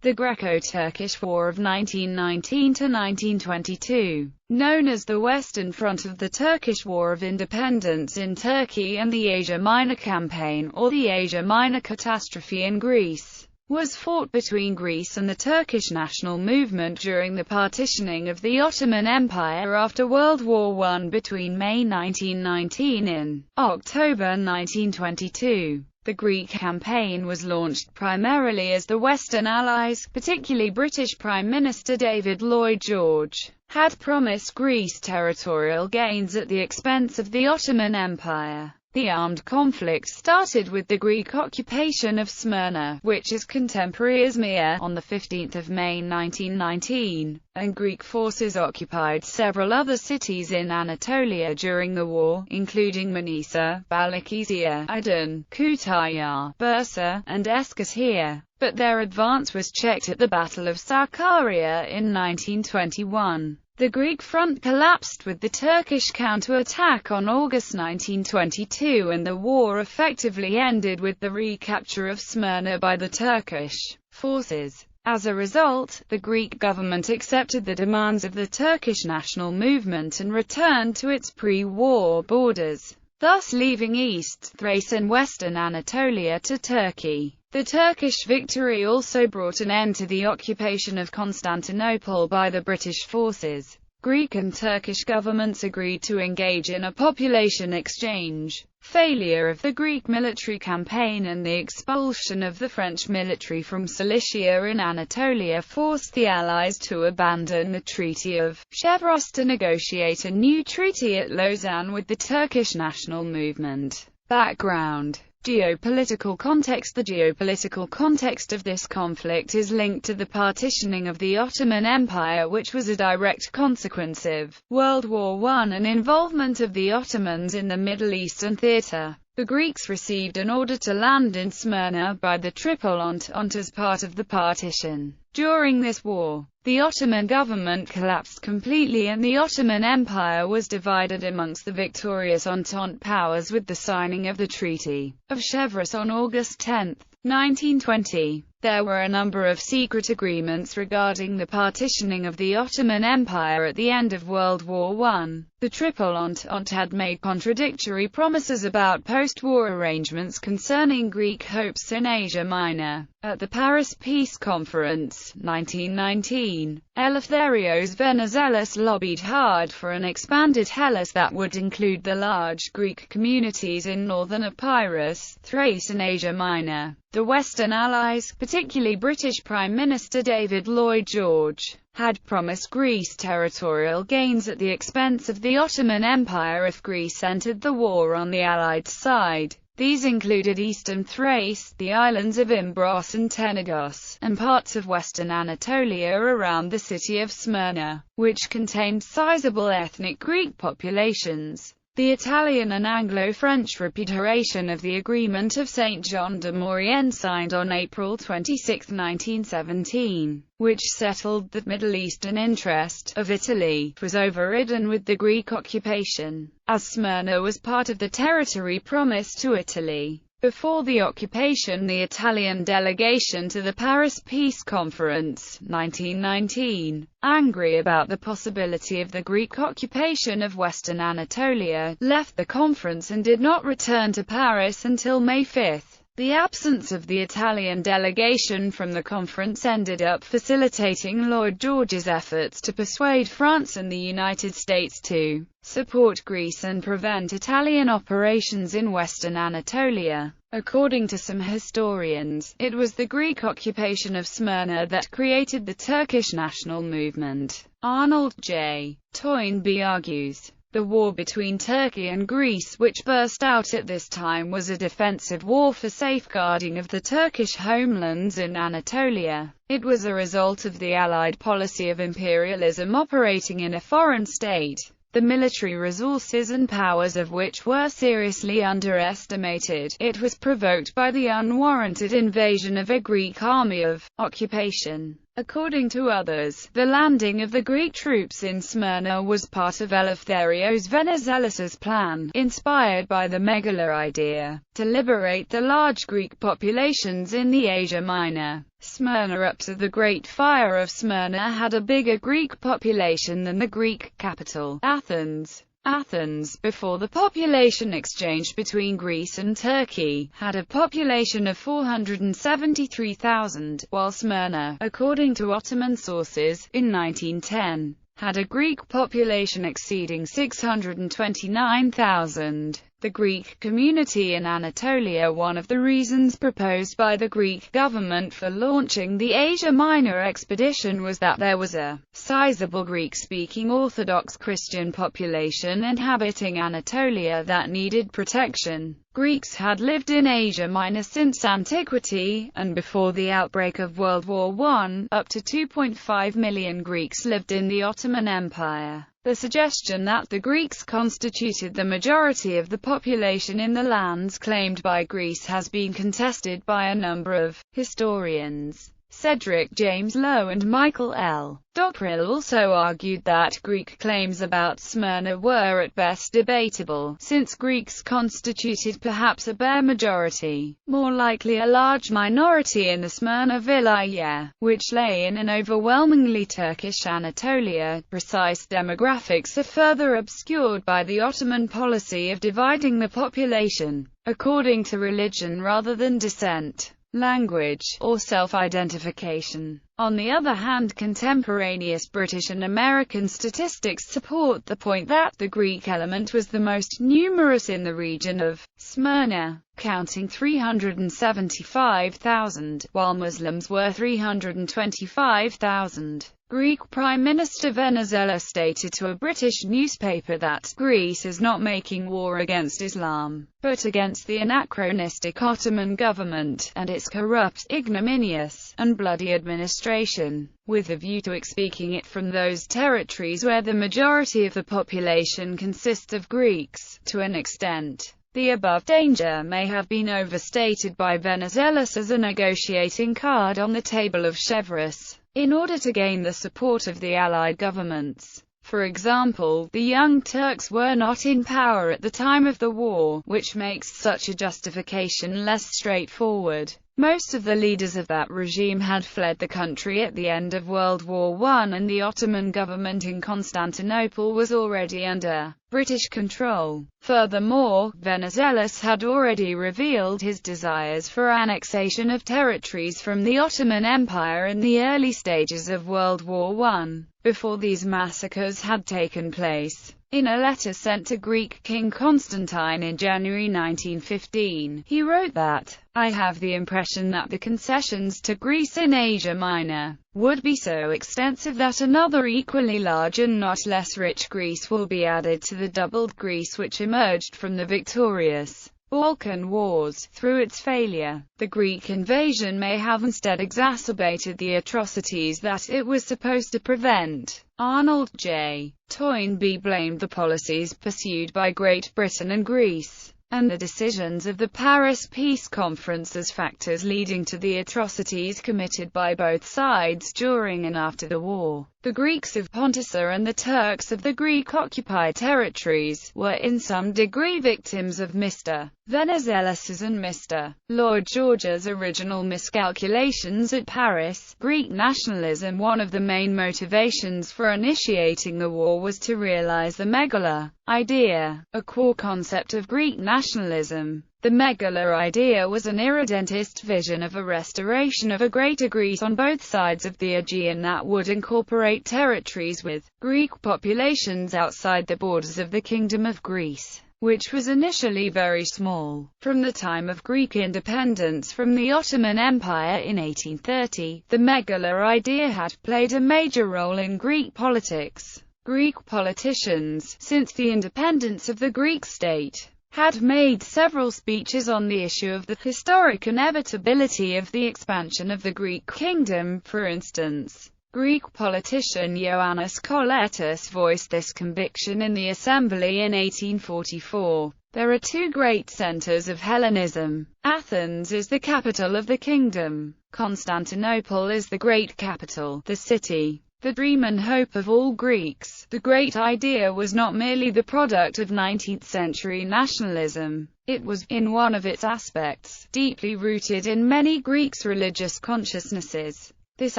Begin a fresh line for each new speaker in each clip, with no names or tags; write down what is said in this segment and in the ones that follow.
The Greco-Turkish War of 1919 to 1922, known as the Western Front of the Turkish War of Independence in Turkey and the Asia Minor Campaign, or the Asia Minor Catastrophe in Greece, was fought between Greece and the Turkish national movement during the partitioning of the Ottoman Empire after World War I between May 1919 and October 1922. The Greek campaign was launched primarily as the Western Allies, particularly British Prime Minister David Lloyd George, had promised Greece territorial gains at the expense of the Ottoman Empire. The armed conflict started with the Greek occupation of Smyrna, which is contemporary Izmir, on 15 May 1919, and Greek forces occupied several other cities in Anatolia during the war, including Manisa, Balikesir, Aydın, Kütahya, Bursa, and Eskişehir, but their advance was checked at the Battle of Sakarya in 1921. The Greek front collapsed with the Turkish counter-attack on August 1922, and the war effectively ended with the recapture of Smyrna by the Turkish forces. As a result, the Greek government accepted the demands of the Turkish national movement and returned to its pre-war borders, thus leaving East Thrace and Western Anatolia to Turkey. The Turkish victory also brought an end to the occupation of Constantinople by the British forces. Greek and Turkish governments agreed to engage in a population exchange. Failure of the Greek military campaign and the expulsion of the French military from Cilicia in Anatolia forced the Allies to abandon the Treaty of Chevreuse to negotiate a new treaty at Lausanne with the Turkish national movement. Background: Geopolitical context. The geopolitical context of this conflict is linked to the partitioning of the Ottoman Empire, which was a direct consequence of World War I and involvement of the Ottomans in the Middle Eastern theater. The Greeks received an order to land in Smyrna by the Triple Entente as part of the partition. During this war, the Ottoman government collapsed completely and the Ottoman Empire was divided amongst the victorious Entente powers with the signing of the Treaty of Chevreuse on August 10, 1920. There were a number of secret agreements regarding the partitioning of the Ottoman Empire at the end of World War I. The Triple Entente had made contradictory promises about post-war arrangements concerning Greek hopes in Asia Minor. At the Paris Peace Conference, 1919, Eleftherios Venizelos lobbied hard for an expanded Hellas that would include the large Greek communities in northern Epirus, Thrace and Asia Minor. The Western Allies, particularly British Prime Minister David Lloyd George, had promised Greece territorial gains at the expense of the Ottoman Empire if Greece entered the war on the Allied side. These included eastern Thrace, the islands of Imbros and Tenagos, and parts of western Anatolia around the city of Smyrna, which contained sizable ethnic Greek populations. The Italian and Anglo-French repudiation of the Agreement of St. John de Maurienne signed on April 26, 1917, which settled the Middle Eastern interest of Italy, was overridden with the Greek occupation, as Smyrna was part of the territory promised to Italy. Before the occupation, the Italian delegation to the Paris Peace Conference, 1919, angry about the possibility of the Greek occupation of Western Anatolia, left the conference and did not return to Paris until May 5. The absence of the Italian delegation from the conference ended up facilitating Lloyd George's efforts to persuade France and the United States to support Greece and prevent Italian operations in Western Anatolia. According to some historians, it was the Greek occupation of Smyrna that created the Turkish national movement. Arnold J. Toynbee argues, the war between Turkey and Greece, which burst out at this time, was a defensive war for safeguarding of the Turkish homelands in Anatolia. It was a result of the Allied policy of imperialism operating in a foreign state, the military resources and powers of which were seriously underestimated. It was provoked by the unwarranted invasion of a Greek army of occupation. According to others, the landing of the Greek troops in Smyrna was part of Eleftherios Venizelos' plan, inspired by the Megali idea, to liberate the large Greek populations in the Asia Minor. Smyrna up to the Great Fire of Smyrna had a bigger Greek population than the Greek capital, Athens. Athens, before the population exchange between Greece and Turkey, had a population of 473,000, while Smyrna, according to Ottoman sources, in 1910, had a Greek population exceeding 629,000. The Greek community in Anatolia. One of the reasons proposed by the Greek government for launching the Asia Minor expedition was that there was a sizable Greek-speaking Orthodox Christian population inhabiting Anatolia that needed protection. Greeks had lived in Asia Minor since antiquity, and before the outbreak of World War I, up to 2.5 million Greeks lived in the Ottoman Empire. The suggestion that the Greeks constituted the majority of the population in the lands claimed by Greece has been contested by a number of historians. Cedric James Lowe and Michael L. Dockrell also argued that Greek claims about Smyrna were at best debatable, since Greeks constituted perhaps a bare majority, more likely a large minority in the Smyrna Vilayet, which lay in an overwhelmingly Turkish Anatolia. Precise demographics are further obscured by the Ottoman policy of dividing the population according to religion rather than descent, language, or self-identification. On the other hand, contemporaneous British and American statistics support the point that the Greek element was the most numerous in the region of Smyrna, counting 375,000, while Muslims were 325,000. Greek Prime Minister Venizelos stated to a British newspaper that Greece is not making war against Islam, but against the anachronistic Ottoman government, and its corrupt, ignominious, and bloody administration, with a view to expeaking it from those territories where the majority of the population consists of Greeks. To an extent, the above danger may have been overstated by Venizelos as a negotiating card on the table of Chevreuse, in order to gain the support of the Allied governments. For example, the Young Turks were not in power at the time of the war, which makes such a justification less straightforward. Most of the leaders of that regime had fled the country at the end of World War I, and the Ottoman government in Constantinople was already under British control. Furthermore, Venizelos had already revealed his desires for annexation of territories from the Ottoman Empire in the early stages of World War I, before these massacres had taken place. In a letter sent to Greek King Constantine in January 1915, he wrote that, "I have the impression that the concessions to Greece in Asia Minor would be so extensive that another equally large and not less rich Greece will be added to the doubled Greece which emerged from the victorious Balkan Wars. Through its failure, the Greek invasion may have instead exacerbated the atrocities that it was supposed to prevent." Arnold J. Toynbee blamed the policies pursued by Great Britain and Greece, and the decisions of the Paris Peace Conference as factors leading to the atrocities committed by both sides during and after the war. The Greeks of Pontica and the Turks of the Greek-occupied territories were in some degree victims of Mr. Venizelos's and Mr. Lloyd George's original miscalculations at Paris. Greek nationalism. One of the main motivations for initiating the war was to realize the Megali idea, a core concept of Greek nationalism. The Megali idea was an irredentist vision of a restoration of a greater Greece on both sides of the Aegean that would incorporate territories with Greek populations outside the borders of the Kingdom of Greece, which was initially very small. From the time of Greek independence from the Ottoman Empire in 1830, the Megali idea had played a major role in Greek politics. Greek politicians, since the independence of the Greek state, had made several speeches on the issue of the historic inevitability of the expansion of the Greek kingdom. For instance, Greek politician Ioannis Koletos voiced this conviction in the Assembly in 1844. There are two great centers of Hellenism. Athens is the capital of the kingdom. Constantinople is the great capital, the city The dream and hope of all Greeks, the great idea was not merely the product of 19th-century nationalism. It was, in one of its aspects, deeply rooted in many Greeks' religious consciousnesses. This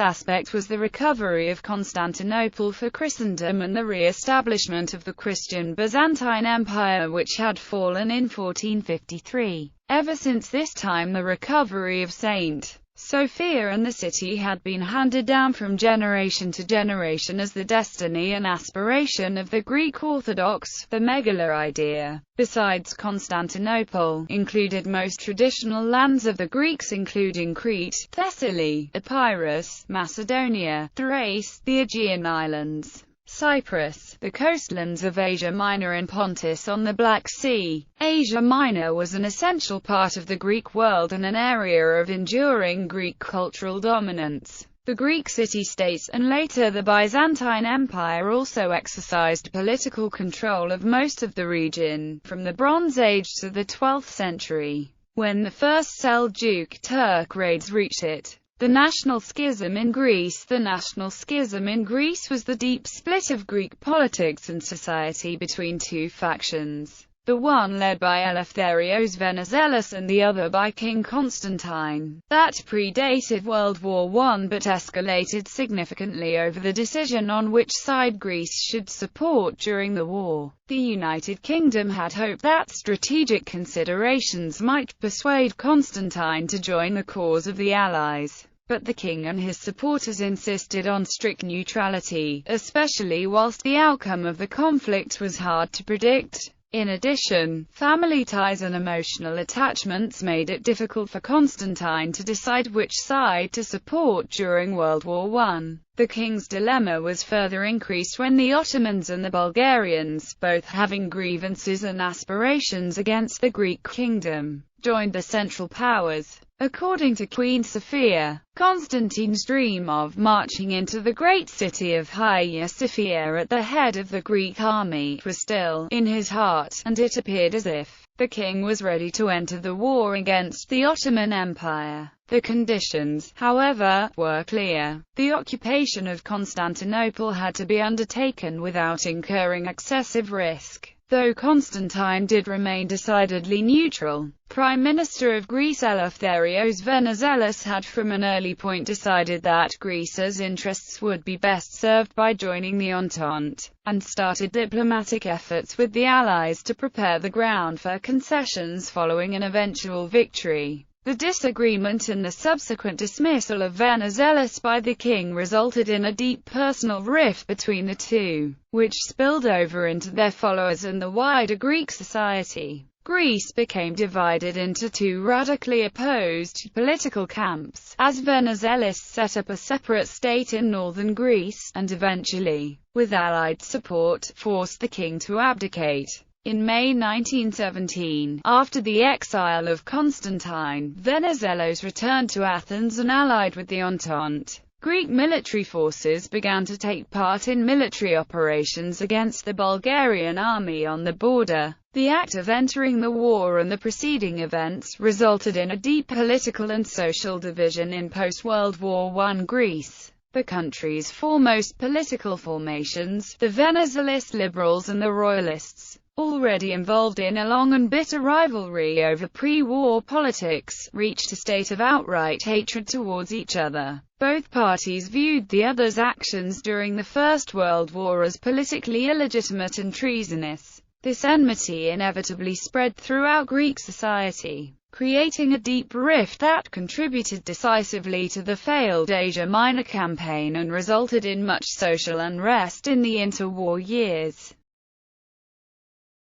aspect was the recovery of Constantinople for Christendom and the re-establishment of the Christian Byzantine Empire, which had fallen in 1453. Ever since this time, the recovery of St. Sophia and the city had been handed down from generation to generation as the destiny and aspiration of the Greek Orthodox. The Megali idea, besides Constantinople, included most traditional lands of the Greeks, including Crete, Thessaly, Epirus, Macedonia, Thrace, the Aegean Islands, Cyprus, the coastlands of Asia Minor and Pontus on the Black Sea. Asia Minor was an essential part of the Greek world and an area of enduring Greek cultural dominance. The Greek city-states and later the Byzantine Empire also exercised political control of most of the region, from the Bronze Age to the 12th century, when the first Seljuk Turk raids reached it. The national schism in Greece. The national schism in Greece was the deep split of Greek politics and society between two factions, the one led by Eleftherios Venizelos and the other by King Constantine. That predated World War I but escalated significantly over the decision on which side Greece should support during the war. The United Kingdom had hoped that strategic considerations might persuade Constantine to join the cause of the Allies. But the king and his supporters insisted on strict neutrality, especially whilst the outcome of the conflict was hard to predict. In addition, family ties and emotional attachments made it difficult for Constantine to decide which side to support during World War I. The king's dilemma was further increased when the Ottomans and the Bulgarians, both having grievances and aspirations against the Greek kingdom, joined the Central Powers. According to Queen Sophia, Constantine's dream of marching into the great city of Hagia Sophia at the head of the Greek army was still in his heart, and it appeared as if the king was ready to enter the war against the Ottoman Empire. The conditions, however, were clear. The occupation of Constantinople had to be undertaken without incurring excessive risk. Though Constantine did remain decidedly neutral, Prime Minister of Greece Eleftherios Venizelos had from an early point decided that Greece's interests would be best served by joining the Entente, and started diplomatic efforts with the Allies to prepare the ground for concessions following an eventual victory. The disagreement and the subsequent dismissal of Venizelos by the king resulted in a deep personal rift between the two, which spilled over into their followers and the wider Greek society. Greece became divided into two radically opposed political camps, as Venizelos set up a separate state in northern Greece, and eventually, with Allied support, forced the king to abdicate. In May 1917, after the exile of Constantine, Venizelos returned to Athens and allied with the Entente. Greek military forces began to take part in military operations against the Bulgarian army on the border. The act of entering the war and the preceding events resulted in a deep political and social division in post-World War I Greece. The country's foremost political formations, the Venizelos liberals and the royalists, already involved in a long and bitter rivalry over pre-war politics, reached a state of outright hatred towards each other. Both parties viewed the other's actions during the First World War as politically illegitimate and treasonous. This enmity inevitably spread throughout Greek society, creating a deep rift that contributed decisively to the failed Asia Minor campaign and resulted in much social unrest in the interwar years.